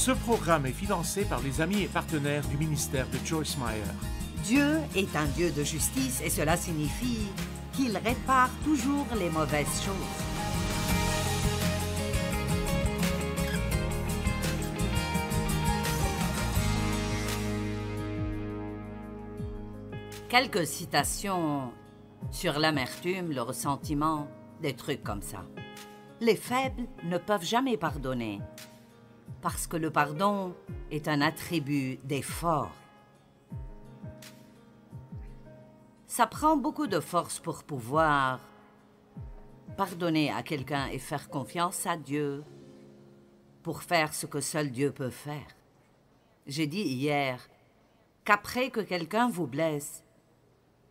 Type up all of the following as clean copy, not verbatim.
Ce programme est financé par les amis et partenaires du ministère de Joyce Meyer. Dieu est un Dieu de justice et cela signifie qu'il répare toujours les mauvaises choses. Quelques citations sur l'amertume, le ressentiment, des trucs comme ça. Les faibles ne peuvent jamais pardonner parce que le pardon est un attribut des forts. Ça prend beaucoup de force pour pouvoir pardonner à quelqu'un et faire confiance à Dieu pour faire ce que seul Dieu peut faire. J'ai dit hier qu'après que quelqu'un vous blesse,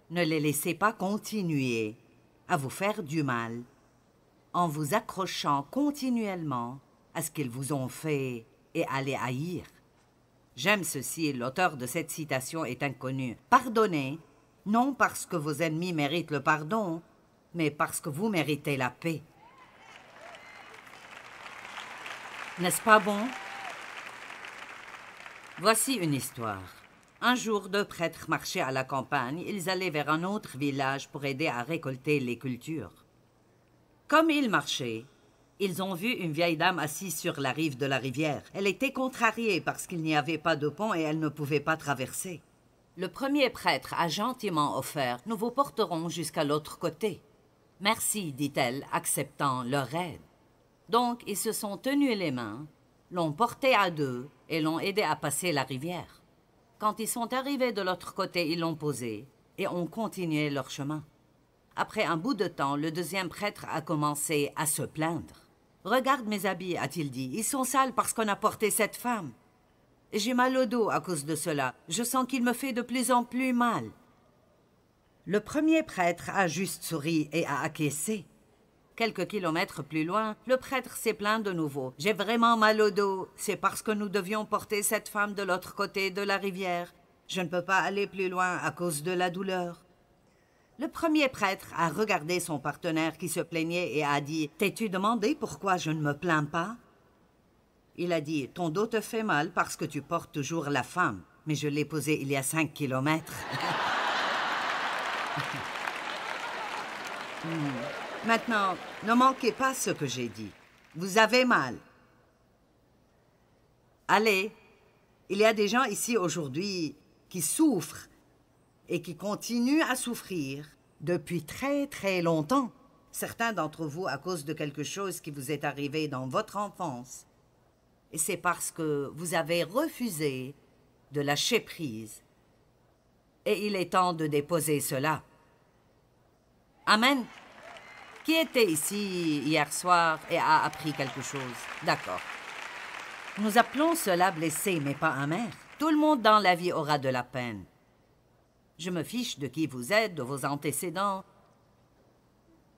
ne les laissez pas continuer à vous faire du mal en vous accrochant continuellement à ce qu'ils vous ont fait et à les haïr. J'aime ceci, l'auteur de cette citation est inconnu. Pardonnez, non parce que vos ennemis méritent le pardon, mais parce que vous méritez la paix. N'est-ce pas bon? Voici une histoire. Un jour, deux prêtres marchaient à la campagne. Ils allaient vers un autre village pour aider à récolter les cultures. Comme ils marchaient, ils ont vu une vieille dame assise sur la rive de la rivière. Elle était contrariée parce qu'il n'y avait pas de pont et elle ne pouvait pas traverser. Le premier prêtre a gentiment offert « Nous vous porterons jusqu'à l'autre côté. »« Merci, dit-elle, acceptant leur aide. » Donc, ils se sont tenus les mains, l'ont porté à deux et l'ont aidé à passer la rivière. Quand ils sont arrivés de l'autre côté, ils l'ont posé et ont continué leur chemin. Après un bout de temps, le deuxième prêtre a commencé à se plaindre. « Regarde mes habits, a-t-il dit. Ils sont sales parce qu'on a porté cette femme. J'ai mal au dos à cause de cela. Je sens qu'il me fait de plus en plus mal. » Le premier prêtre a juste souri et a acquiescé. Quelques kilomètres plus loin, le prêtre s'est plaint de nouveau. « J'ai vraiment mal au dos. C'est parce que nous devions porter cette femme de l'autre côté de la rivière. Je ne peux pas aller plus loin à cause de la douleur. » Le premier prêtre a regardé son partenaire qui se plaignait et a dit « T'es-tu demandé pourquoi je ne me plains pas ?» Il a dit « Ton dos te fait mal parce que tu portes toujours la femme. Mais je l'ai posée il y a 5 kilomètres. » Maintenant, ne manquez pas ce que j'ai dit. Vous avez mal. Allez, il y a des gens ici aujourd'hui qui souffrent et qui continuent à souffrir depuis très très longtemps. Certains d'entre vous à cause de quelque chose qui vous est arrivé dans votre enfance. Et c'est parce que vous avez refusé de lâcher prise. Et il est temps de déposer cela. Amen. Qui était ici hier soir et a appris quelque chose? D'accord. Nous appelons cela blessé, mais pas amer. Tout le monde dans la vie aura de la peine. Je me fiche de qui vous êtes, de vos antécédents.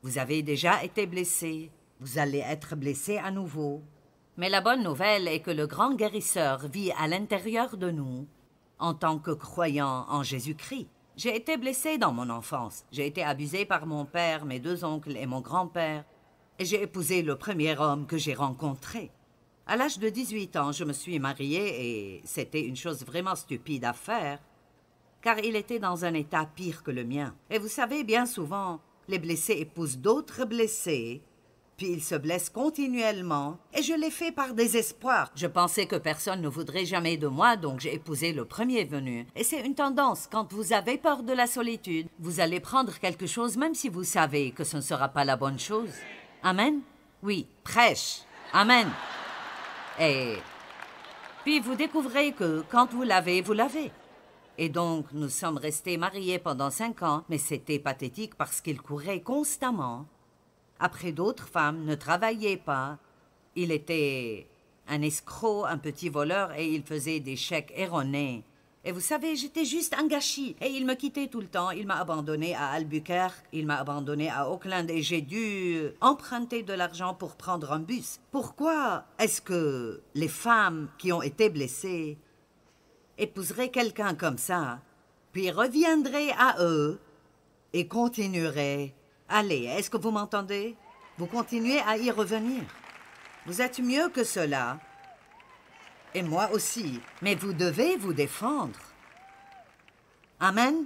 Vous avez déjà été blessé. Vous allez être blessé à nouveau. Mais la bonne nouvelle est que le grand guérisseur vit à l'intérieur de nous en tant que croyant en Jésus-Christ. J'ai été blessé dans mon enfance. J'ai été abusé par mon père, mes deux oncles et mon grand-père. Et j'ai épousé le premier homme que j'ai rencontré. À l'âge de 18 ans, je me suis mariée et c'était une chose vraiment stupide à faire, car il était dans un état pire que le mien. Et vous savez, bien souvent, les blessés épousent d'autres blessés, puis ils se blessent continuellement, et je l'ai fait par désespoir. Je pensais que personne ne voudrait jamais de moi, donc j'ai épousé le premier venu. Et c'est une tendance, quand vous avez peur de la solitude, vous allez prendre quelque chose même si vous savez que ce ne sera pas la bonne chose. Amen? Oui, prêche. Amen. Et puis vous découvrez que quand vous l'avez, vous l'avez. Et donc, nous sommes restés mariés pendant 5 ans, mais c'était pathétique parce qu'il courait constamment après d'autres femmes, ne travaillait pas. Il était un escroc, un petit voleur, et il faisait des chèques erronés. Et vous savez, j'étais juste un gâchis. Et il me quittait tout le temps. Il m'a abandonné à Albuquerque, il m'a abandonné à Oakland, et j'ai dû emprunter de l'argent pour prendre un bus. Pourquoi est-ce que les femmes qui ont été blessées épouseraient quelqu'un comme ça, puis reviendraient à eux et continueraient? Allez, est-ce que vous m'entendez? Vous continuez à y revenir. Vous êtes mieux que cela. Et moi aussi. Mais vous devez vous défendre. Amen.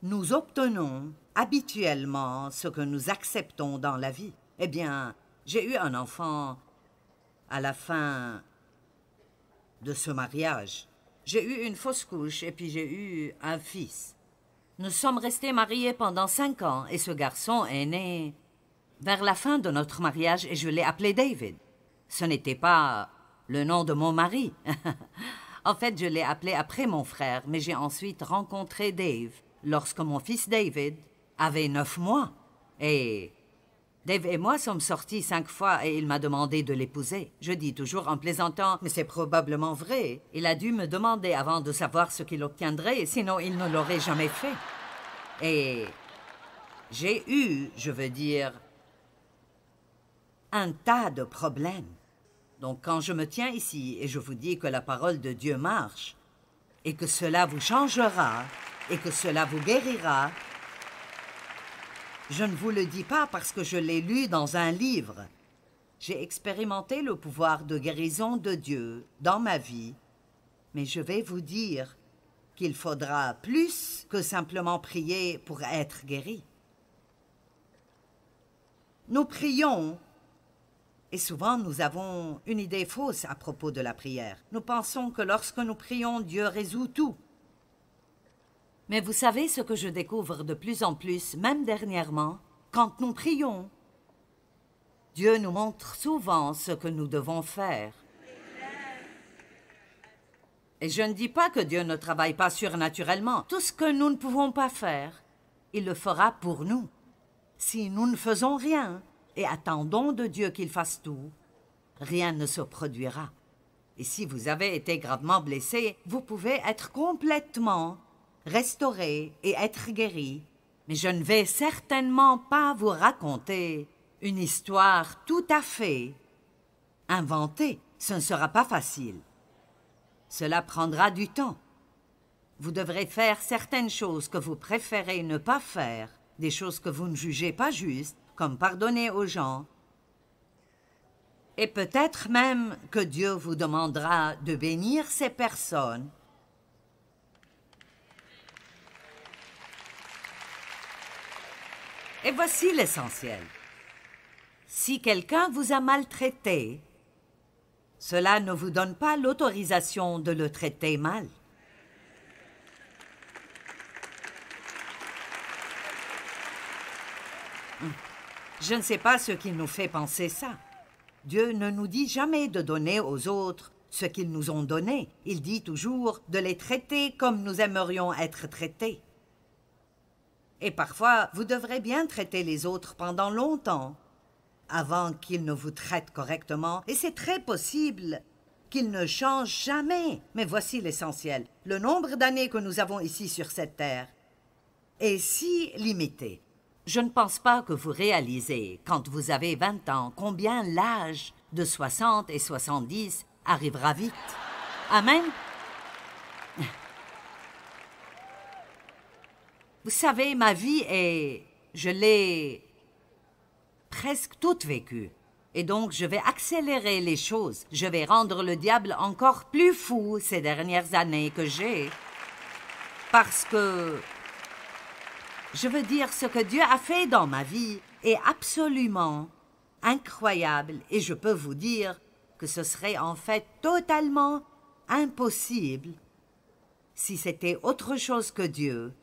Nous obtenons habituellement ce que nous acceptons dans la vie. Eh bien, j'ai eu un enfant à la fin de ce mariage. J'ai eu une fausse couche et puis j'ai eu un fils. Nous sommes restés mariés pendant 5 ans et ce garçon est né vers la fin de notre mariage et je l'ai appelé David. Ce n'était pas le nom de mon mari. En fait, je l'ai appelé après mon frère, mais j'ai ensuite rencontré Dave lorsque mon fils David avait 9 mois. Et Dave et moi sommes sortis 5 fois et il m'a demandé de l'épouser. Je dis toujours en plaisantant, mais c'est probablement vrai. Il a dû me demander avant de savoir ce qu'il obtiendrait, sinon il ne l'aurait jamais fait. Et j'ai eu, je veux dire, un tas de problèmes. Donc quand je me tiens ici et je vous dis que la parole de Dieu marche, et que cela vous changera, et que cela vous guérira, je ne vous le dis pas parce que je l'ai lu dans un livre. J'ai expérimenté le pouvoir de guérison de Dieu dans ma vie, mais je vais vous dire qu'il faudra plus que simplement prier pour être guéri. Nous prions, et souvent nous avons une idée fausse à propos de la prière. Nous pensons que lorsque nous prions, Dieu résout tout. Mais vous savez ce que je découvre de plus en plus, même dernièrement, quand nous prions, Dieu nous montre souvent ce que nous devons faire. Et je ne dis pas que Dieu ne travaille pas surnaturellement. Tout ce que nous ne pouvons pas faire, il le fera pour nous. Si nous ne faisons rien et attendons de Dieu qu'il fasse tout, rien ne se produira. Et si vous avez été gravement blessé, vous pouvez être complètement restauré et être guéri. Mais je ne vais certainement pas vous raconter une histoire tout à fait inventée. Ce ne sera pas facile. Cela prendra du temps. Vous devrez faire certaines choses que vous préférez ne pas faire, des choses que vous ne jugez pas justes, comme pardonner aux gens. Et peut-être même que Dieu vous demandera de bénir ces personnes. Et voici l'essentiel. Si quelqu'un vous a maltraité, cela ne vous donne pas l'autorisation de le traiter mal. Je ne sais pas ce qui nous fait penser ça. Dieu ne nous dit jamais de donner aux autres ce qu'ils nous ont donné. Il dit toujours de les traiter comme nous aimerions être traités. Et parfois, vous devrez bien traiter les autres pendant longtemps avant qu'ils ne vous traitent correctement. Et c'est très possible qu'ils ne changent jamais. Mais voici l'essentiel. Le nombre d'années que nous avons ici sur cette terre est si limité. Je ne pense pas que vous réalisez, quand vous avez 20 ans, combien l'âge de 60 et 70 arrivera vite. Amen. Vous savez, ma vie je l'ai presque toute vécue. Et donc, je vais accélérer les choses. Je vais rendre le diable encore plus fou ces dernières années que j'ai. Parce que, je veux dire, ce que Dieu a fait dans ma vie est absolument incroyable. Et je peux vous dire que ce serait en fait totalement impossible si c'était autre chose que Dieu.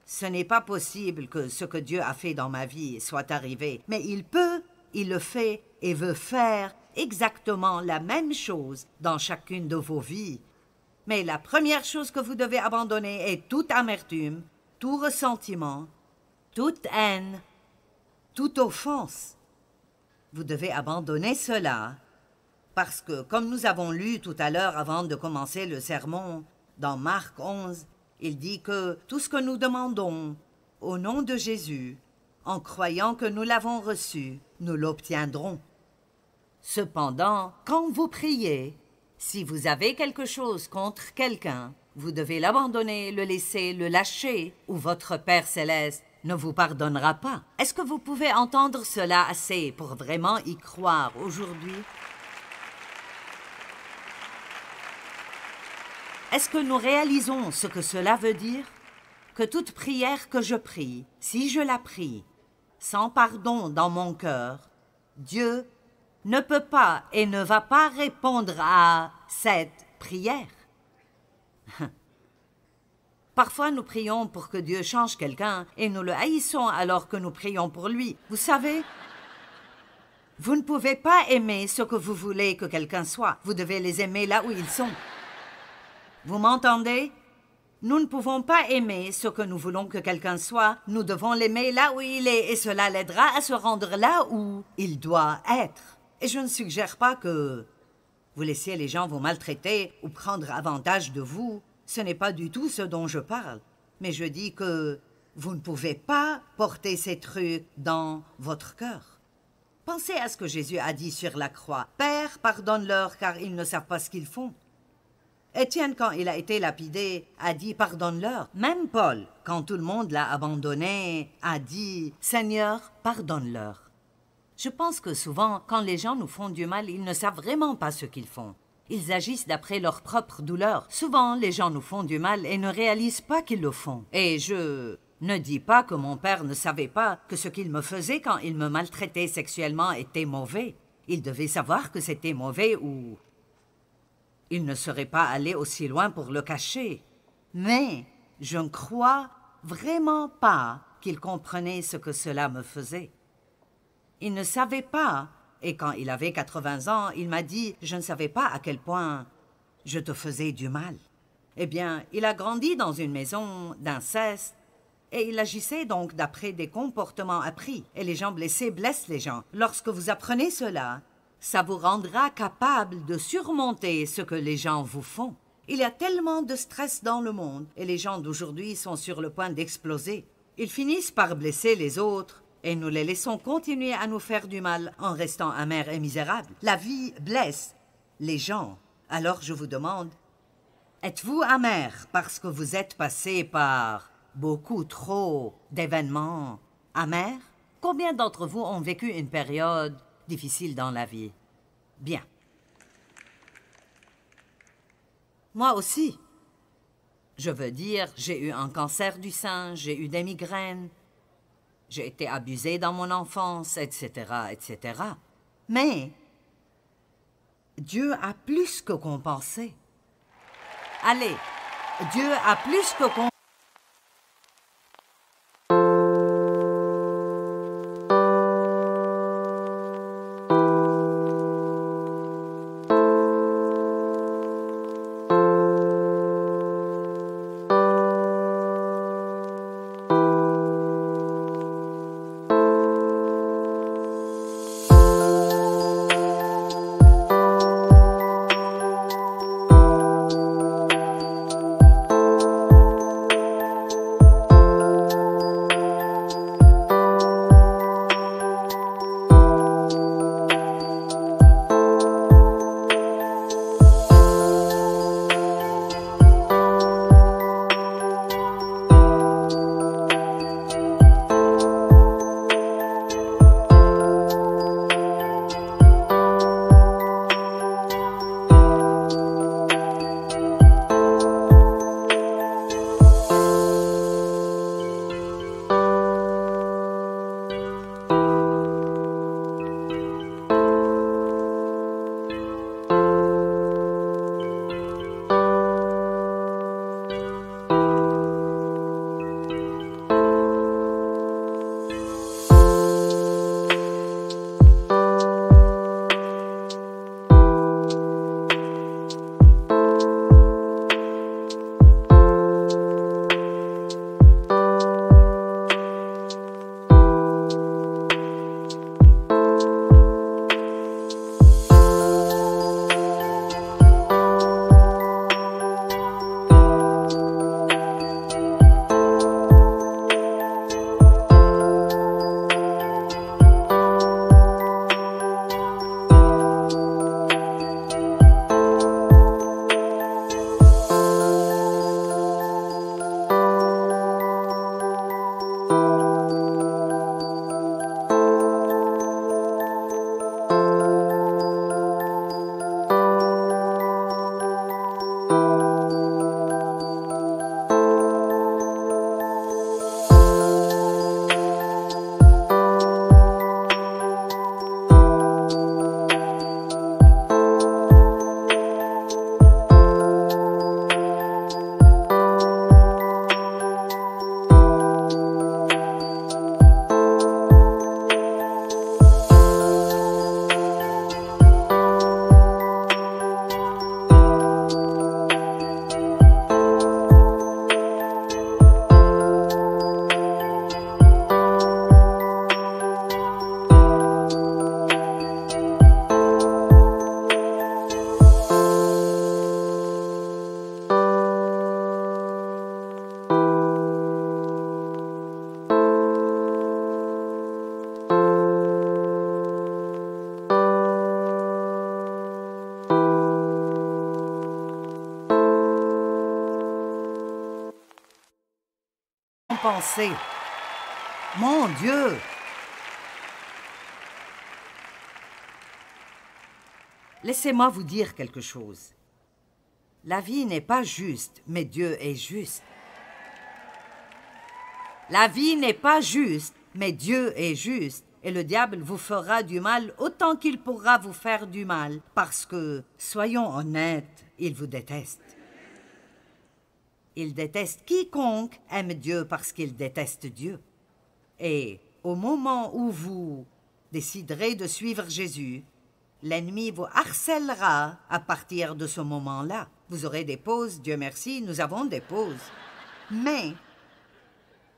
Ce n'est pas possible que ce que Dieu a fait dans ma vie soit arrivé. Mais il peut, il le fait et veut faire exactement la même chose dans chacune de vos vies. Mais la première chose que vous devez abandonner est toute amertume, tout ressentiment, toute haine, toute offense. Vous devez abandonner cela parce que, comme nous avons lu tout à l'heure avant de commencer le sermon, dans Marc 11, il dit que tout ce que nous demandons au nom de Jésus, en croyant que nous l'avons reçu, nous l'obtiendrons. Cependant, quand vous priez, si vous avez quelque chose contre quelqu'un, vous devez l'abandonner, le laisser, le lâcher, ou votre Père céleste ne vous pardonnera pas. Est-ce que vous pouvez entendre cela assez pour vraiment y croire aujourd'hui? Est-ce que nous réalisons ce que cela veut dire? Que toute prière que je prie, si je la prie, sans pardon dans mon cœur, Dieu ne peut pas et ne va pas répondre à cette prière. Parfois, nous prions pour que Dieu change quelqu'un et nous le haïssons alors que nous prions pour lui. Vous savez, vous ne pouvez pas aimer ce que vous voulez que quelqu'un soit. Vous devez les aimer là où ils sont. Vous m'entendez? Nous ne pouvons pas aimer ce que nous voulons que quelqu'un soit. Nous devons l'aimer là où il est et cela l'aidera à se rendre là où il doit être. Et je ne suggère pas que vous laissiez les gens vous maltraiter ou prendre avantage de vous. Ce n'est pas du tout ce dont je parle. Mais je dis que vous ne pouvez pas porter ces trucs dans votre cœur. Pensez à ce que Jésus a dit sur la croix. « Père, pardonne-leur car ils ne savent pas ce qu'ils font. » Étienne, quand il a été lapidé, a dit « pardonne-leur ». Même Paul, quand tout le monde l'a abandonné, a dit « Seigneur, pardonne-leur ». Je pense que souvent, quand les gens nous font du mal, ils ne savent vraiment pas ce qu'ils font. Ils agissent d'après leur propre douleur. Souvent, les gens nous font du mal et ne réalisent pas qu'ils le font. Et je ne dis pas que mon père ne savait pas que ce qu'il me faisait quand il me maltraitait sexuellement était mauvais. Il devait savoir que c'était mauvais ou il ne serait pas allé aussi loin pour le cacher. Mais je ne crois vraiment pas qu'il comprenait ce que cela me faisait. Il ne savait pas, et quand il avait 80 ans, il m'a dit « Je ne savais pas à quel point je te faisais du mal. » Eh bien, il a grandi dans une maison d'inceste, et il agissait donc d'après des comportements appris. Et les gens blessés blessent les gens. Lorsque vous apprenez cela, ça vous rendra capable de surmonter ce que les gens vous font. Il y a tellement de stress dans le monde, et les gens d'aujourd'hui sont sur le point d'exploser. Ils finissent par blesser les autres, et nous les laissons continuer à nous faire du mal en restant amers et misérables. La vie blesse les gens. Alors je vous demande, êtes-vous amer parce que vous êtes passé par beaucoup trop d'événements amers? Combien d'entre vous ont vécu une période difficile dans la vie? Bien. Moi aussi. Je veux dire, j'ai eu un cancer du sein, j'ai eu des migraines, j'ai été abusée dans mon enfance, etc., etc. Mais Dieu a plus que compensé. Allez, Dieu a plus que compensé. pensée. Mon Dieu! Laissez-moi vous dire quelque chose. La vie n'est pas juste, mais Dieu est juste. La vie n'est pas juste, mais Dieu est juste. Et le diable vous fera du mal autant qu'il pourra vous faire du mal, parce que, soyons honnêtes, il vous déteste. Il déteste quiconque aime Dieu parce qu'il déteste Dieu. Et au moment où vous déciderez de suivre Jésus, l'ennemi vous harcèlera à partir de ce moment-là. Vous aurez des pauses, Dieu merci, nous avons des pauses. Mais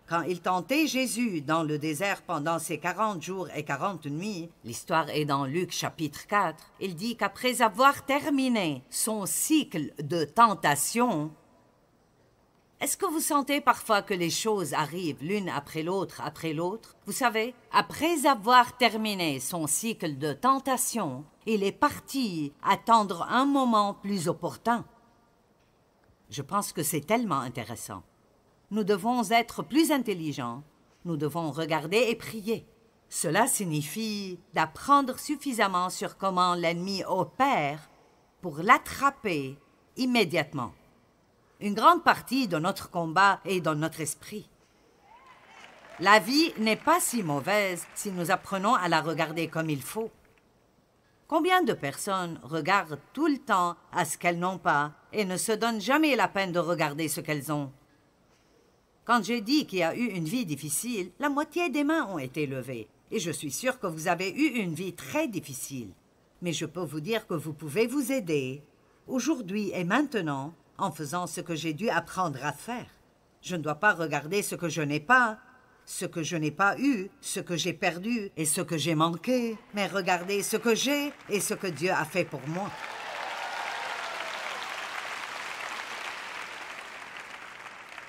quand il tentait Jésus dans le désert pendant ces 40 jours et 40 nuits, l'histoire est dans Luc chapitre 4, il dit qu'après avoir terminé son cycle de tentation, est-ce que vous sentez parfois que les choses arrivent l'une après l'autre? Vous savez, après avoir terminé son cycle de tentation, il est parti attendre un moment plus opportun. Je pense que c'est tellement intéressant. Nous devons être plus intelligents. Nous devons regarder et prier. Cela signifie d'apprendre suffisamment sur comment l'ennemi opère pour l'attraper immédiatement. Une grande partie de notre combat est dans notre esprit. La vie n'est pas si mauvaise si nous apprenons à la regarder comme il faut. Combien de personnes regardent tout le temps à ce qu'elles n'ont pas et ne se donnent jamais la peine de regarder ce qu'elles ont? Quand j'ai dit qu'il y a eu une vie difficile, la moitié des mains ont été levées. Et je suis sûre que vous avez eu une vie très difficile. Mais je peux vous dire que vous pouvez vous aider, aujourd'hui et maintenant, en faisant ce que j'ai dû apprendre à faire. Je ne dois pas regarder ce que je n'ai pas, ce que je n'ai pas eu, ce que j'ai perdu et ce que j'ai manqué, mais regarder ce que j'ai et ce que Dieu a fait pour moi.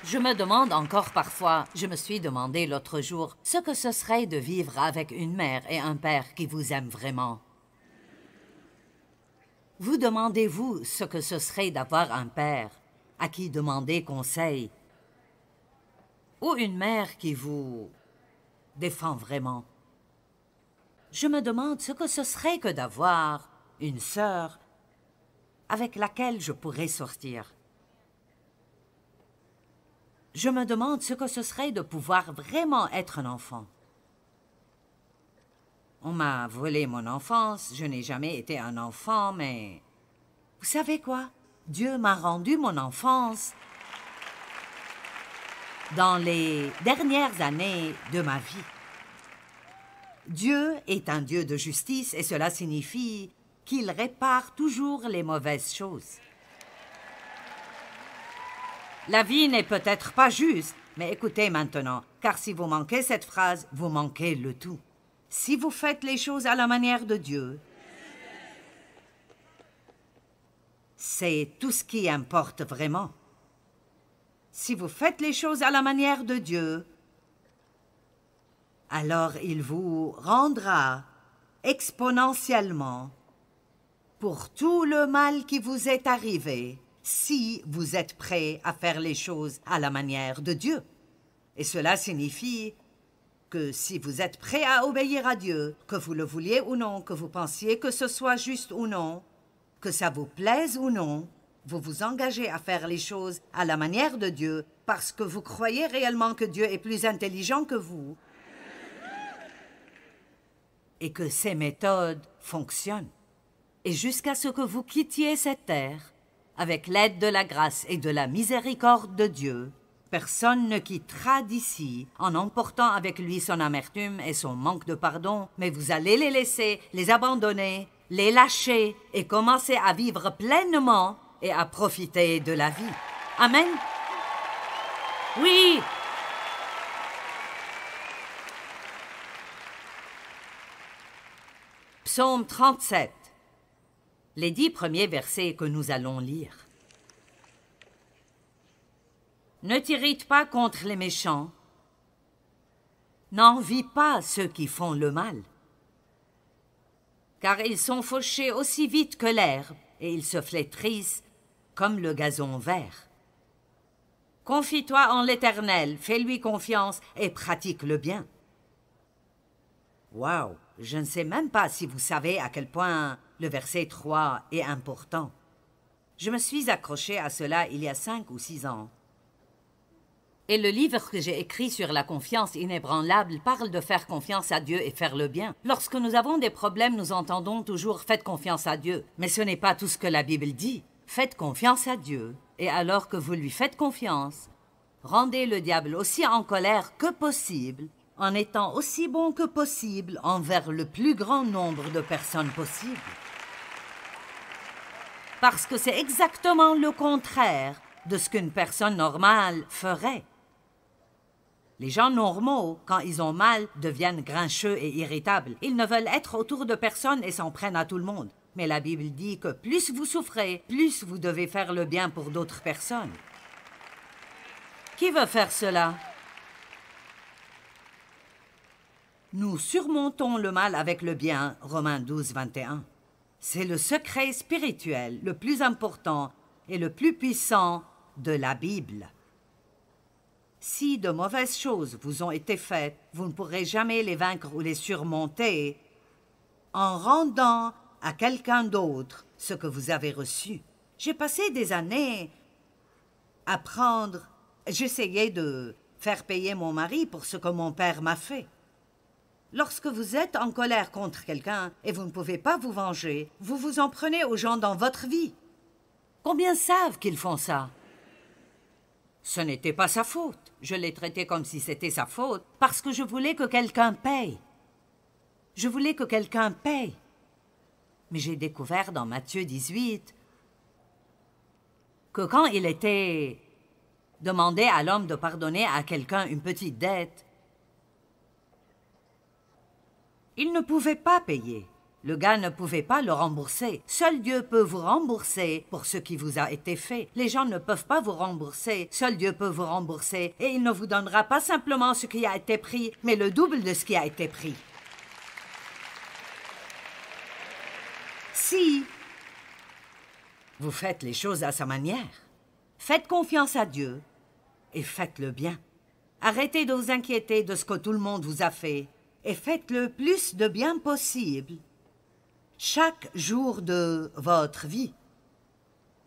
Je me demande encore parfois, je me suis demandé l'autre jour, ce que ce serait de vivre avec une mère et un père qui vous aiment vraiment. Vous demandez-vous ce que ce serait d'avoir un père à qui demander conseil ou une mère qui vous défend vraiment? Je me demande ce que ce serait que d'avoir une sœur avec laquelle je pourrais sortir. Je me demande ce que ce serait de pouvoir vraiment être un enfant. On m'a volé mon enfance, je n'ai jamais été un enfant, mais... Vous savez quoi? Dieu m'a rendu mon enfance dans les dernières années de ma vie. Dieu est un Dieu de justice et cela signifie qu'il répare toujours les mauvaises choses. La vie n'est peut-être pas juste, mais écoutez maintenant, car si vous manquez cette phrase, vous manquez le tout. Si vous faites les choses à la manière de Dieu, c'est tout ce qui importe vraiment. Si vous faites les choses à la manière de Dieu, alors il vous rendra exponentiellement pour tout le mal qui vous est arrivé, si vous êtes prêt à faire les choses à la manière de Dieu. Et cela signifie que si vous êtes prêt à obéir à Dieu, que vous le vouliez ou non, que vous pensiez que ce soit juste ou non, que ça vous plaise ou non, vous vous engagez à faire les choses à la manière de Dieu parce que vous croyez réellement que Dieu est plus intelligent que vous et que ses méthodes fonctionnent. Et jusqu'à ce que vous quittiez cette terre, avec l'aide de la grâce et de la miséricorde de Dieu, personne ne quittera d'ici en emportant avec lui son amertume et son manque de pardon, mais vous allez les laisser, les abandonner, les lâcher et commencer à vivre pleinement et à profiter de la vie. Amen. Oui. Psaume 37. Les 10 premiers versets que nous allons lire. Ne t'irrite pas contre les méchants. N'envie pas ceux qui font le mal. Car ils sont fauchés aussi vite que l'herbe et ils se flétrissent comme le gazon vert. Confie-toi en l'Éternel, fais-lui confiance et pratique le bien. Waouh, je ne sais même pas si vous savez à quel point le verset 3 est important. Je me suis accrochée à cela il y a 5 ou 6 ans. Et le livre que j'ai écrit sur la confiance inébranlable parle de faire confiance à Dieu et faire le bien. Lorsque nous avons des problèmes, nous entendons toujours « faites confiance à Dieu ». Mais ce n'est pas tout ce que la Bible dit. Faites confiance à Dieu. Et alors que vous lui faites confiance, rendez le diable aussi en colère que possible, en étant aussi bon que possible envers le plus grand nombre de personnes possible. Parce que c'est exactement le contraire de ce qu'une personne normale ferait. Les gens normaux, quand ils ont mal, deviennent grincheux et irritables. Ils ne veulent être autour de personne et s'en prennent à tout le monde. Mais la Bible dit que plus vous souffrez, plus vous devez faire le bien pour d'autres personnes. Qui veut faire cela? Nous surmontons le mal avec le bien, Romains 12, 21. C'est le secret spirituel le plus important et le plus puissant de la Bible. Si de mauvaises choses vous ont été faites, vous ne pourrez jamais les vaincre ou les surmonter en rendant à quelqu'un d'autre ce que vous avez reçu. J'ai passé des années à prendre... J'essayais de faire payer mon mari pour ce que mon père m'a fait. Lorsque vous êtes en colère contre quelqu'un et vous ne pouvez pas vous venger, vous vous en prenez aux gens dans votre vie. Combien savent qu'ils font ça? Ce n'était pas sa faute. Je l'ai traité comme si c'était sa faute parce que je voulais que quelqu'un paye. Je voulais que quelqu'un paye. Mais j'ai découvert dans Matthieu 18 que quand il était demandé à l'homme de pardonner à quelqu'un une petite dette, il ne pouvait pas payer. Le gars ne pouvait pas le rembourser. Seul Dieu peut vous rembourser pour ce qui vous a été fait. Les gens ne peuvent pas vous rembourser. Seul Dieu peut vous rembourser. Et il ne vous donnera pas simplement ce qui a été pris, mais le double de ce qui a été pris. Si vous faites les choses à sa manière, faites confiance à Dieu et faites le bien. Arrêtez de vous inquiéter de ce que tout le monde vous a fait et faites le plus de bien possible chaque jour de votre vie.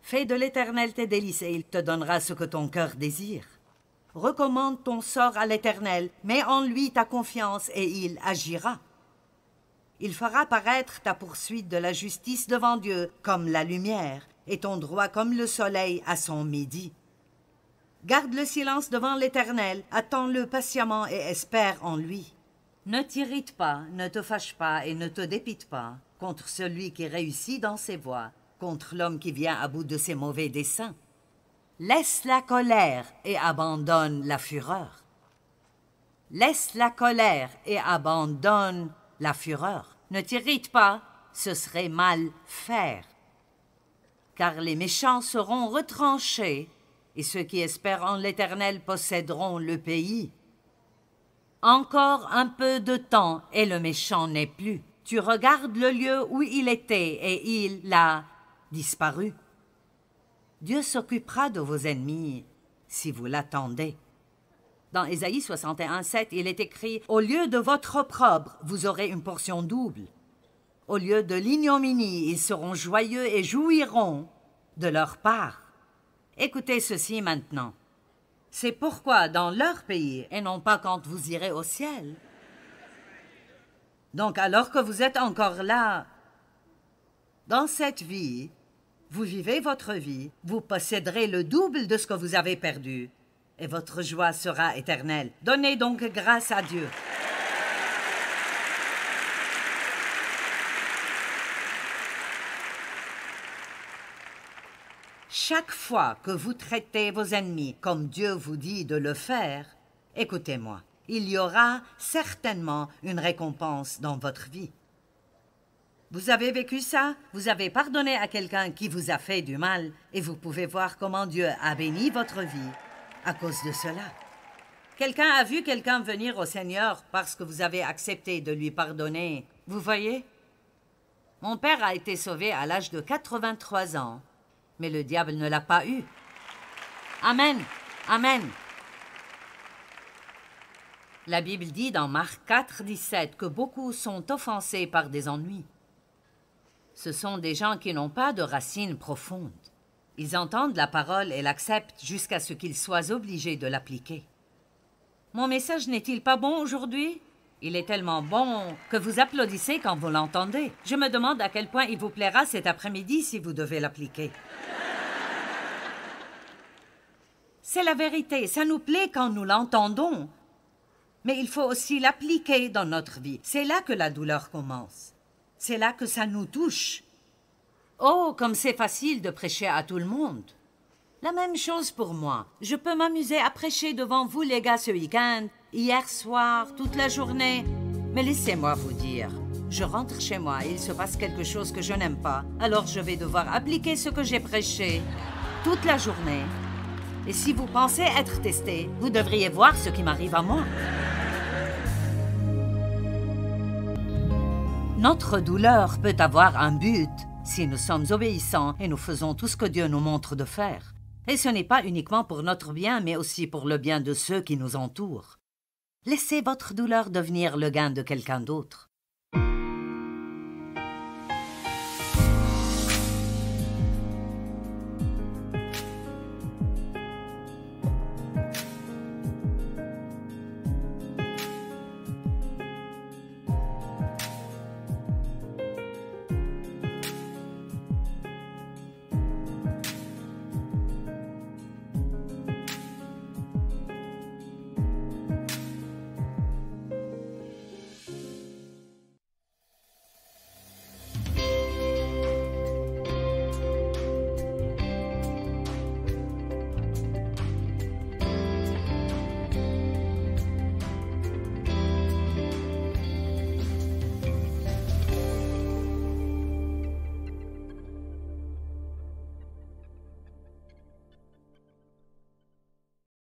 Fais de l'Éternel tes délices et il te donnera ce que ton cœur désire. Recommande ton sort à l'Éternel, mets en lui ta confiance et il agira. Il fera paraître ta poursuite de la justice devant Dieu comme la lumière et ton droit comme le soleil à son midi. Garde le silence devant l'Éternel, attends-le patiemment et espère en lui. Ne t'irrite pas, ne te fâche pas et ne te dépite pas contre celui qui réussit dans ses voies, contre l'homme qui vient à bout de ses mauvais desseins. Laisse la colère et abandonne la fureur. Laisse la colère et abandonne la fureur. Ne t'irrite pas, ce serait mal faire. Car les méchants seront retranchés et ceux qui espèrent en l'Éternel posséderont le pays. Encore un peu de temps et le méchant n'est plus. Tu regardes le lieu où il était et il a disparu. Dieu s'occupera de vos ennemis si vous l'attendez. Dans Ésaïe 61, 7, il est écrit « Au lieu de votre opprobre, vous aurez une portion double. Au lieu de l'ignominie, ils seront joyeux et jouiront de leur part. » Écoutez ceci maintenant. C'est pourquoi dans leur pays, et non pas quand vous irez au ciel. Donc alors que vous êtes encore là, dans cette vie, vous vivez votre vie, vous posséderez le double de ce que vous avez perdu, et votre joie sera éternelle. Donnez donc grâce à Dieu. Chaque fois que vous traitez vos ennemis comme Dieu vous dit de le faire, écoutez-moi, il y aura certainement une récompense dans votre vie. Vous avez vécu ça? Vous avez pardonné à quelqu'un qui vous a fait du mal et vous pouvez voir comment Dieu a béni votre vie à cause de cela. Quelqu'un a vu quelqu'un venir au Seigneur parce que vous avez accepté de lui pardonner. Vous voyez? Mon père a été sauvé à l'âge de 83 ans. Mais le diable ne l'a pas eu. Amen. Amen. La Bible dit dans Marc 4, 17 que beaucoup sont offensés par des ennuis. Ce sont des gens qui n'ont pas de racines profondes. Ils entendent la parole et l'acceptent jusqu'à ce qu'ils soient obligés de l'appliquer. Mon message n'est-il pas bon aujourd'hui? Il est tellement bon que vous applaudissez quand vous l'entendez. Je me demande à quel point il vous plaira cet après-midi si vous devez l'appliquer. C'est la vérité, ça nous plaît quand nous l'entendons. Mais il faut aussi l'appliquer dans notre vie. C'est là que la douleur commence. C'est là que ça nous touche. Oh, comme c'est facile de prêcher à tout le monde. La même chose pour moi. Je peux m'amuser à prêcher devant vous les gars ce week-end, hier soir, toute la journée. Mais laissez-moi vous dire, je rentre chez moi et il se passe quelque chose que je n'aime pas. Alors je vais devoir appliquer ce que j'ai prêché toute la journée. Et si vous pensez être testé, vous devriez voir ce qui m'arrive à moi. Notre douleur peut avoir un but si nous sommes obéissants et nous faisons tout ce que Dieu nous montre de faire. Et ce n'est pas uniquement pour notre bien, mais aussi pour le bien de ceux qui nous entourent. Laissez votre douleur devenir le gain de quelqu'un d'autre.